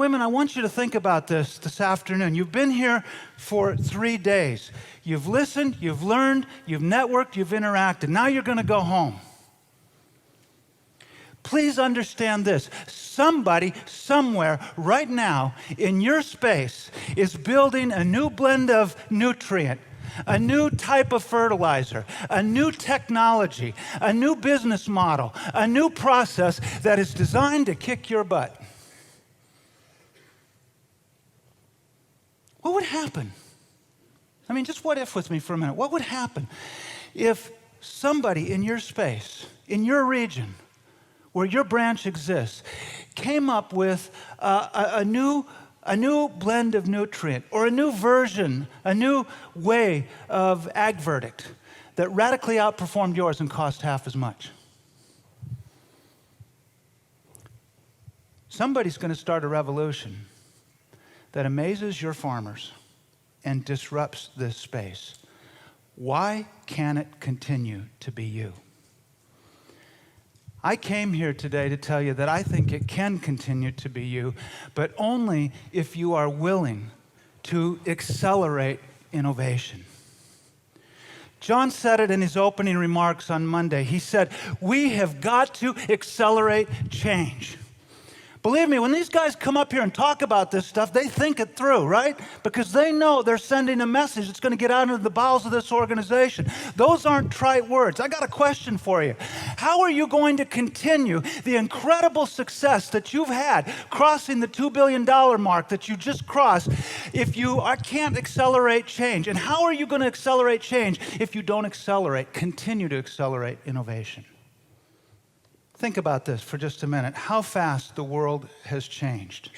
women, I want you to think about this afternoon. You've been here for 3 days. You've listened, you've learned, you've networked, you've interacted. Now you're going to go home. Please understand this. Somebody, somewhere, right now, in your space, is building a new blend of nutrient, a new type of fertilizer, a new technology, a new business model, a new process that is designed to kick your butt. What would happen? I mean, just what if with me for a minute. What would happen if somebody in your space, in your region, where your branch exists, came up with a new blend of nutrient, or a new version, a new way of ag verdict that radically outperformed yours and cost half as much? Somebody's going to start a revolution that amazes your farmers and disrupts this space. Why can't it continue to be you? I came here today to tell you that I think it can continue to be you, but only if you are willing to accelerate innovation. John said it in his opening remarks on Monday. He said, we have got to accelerate change. Believe me, when these guys come up here and talk about this stuff, they think it through, right? Because they know they're sending a message that's going to get out into the bowels of this organization. Those aren't trite words. I got a question for you. How are you going to continue the incredible success that you've had crossing the $2 billion mark that you just crossed if you can't accelerate change? And how are you going to accelerate change if you don't continue to accelerate innovation? Think about this for just a minute, how fast the world has changed.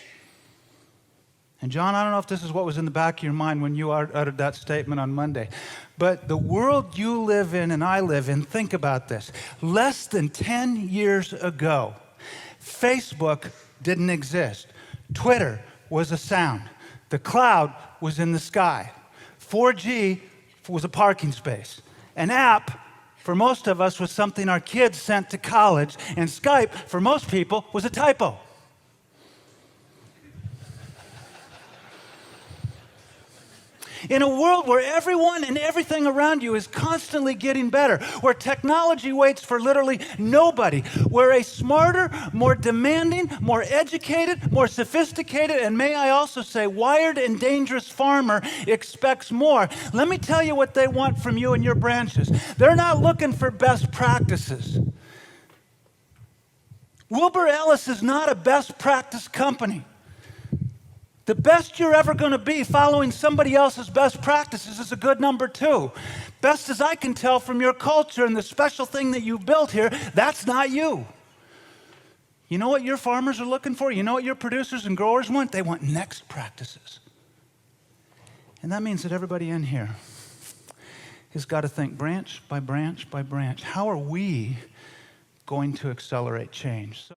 And John, I don't know if this is what was in the back of your mind when you uttered that statement on Monday, but the world you live in and I live in, think about this. Less than 10 years ago, Facebook didn't exist. Twitter was a sound. The cloud was in the sky. 4G was a parking space. An app, for most of us, was something our kids sent to college, and Skype, for most people, was a typo. In a world where everyone and everything around you is constantly getting better, where technology waits for literally nobody, where a smarter, more demanding, more educated, more sophisticated, and may I also say wired and dangerous farmer expects more, let me tell you what they want from you and your branches. They're not looking for best practices. Wilbur Ellis is not a best practice company. The best you're ever going to be following somebody else's best practices is a good number 2. Best as I can tell from your culture and the special thing that you built here, that's not you. You know what your farmers are looking for? You know what your producers and growers want? They want next practices. And that means that everybody in here has got to think branch by branch by branch. How are we going to accelerate change?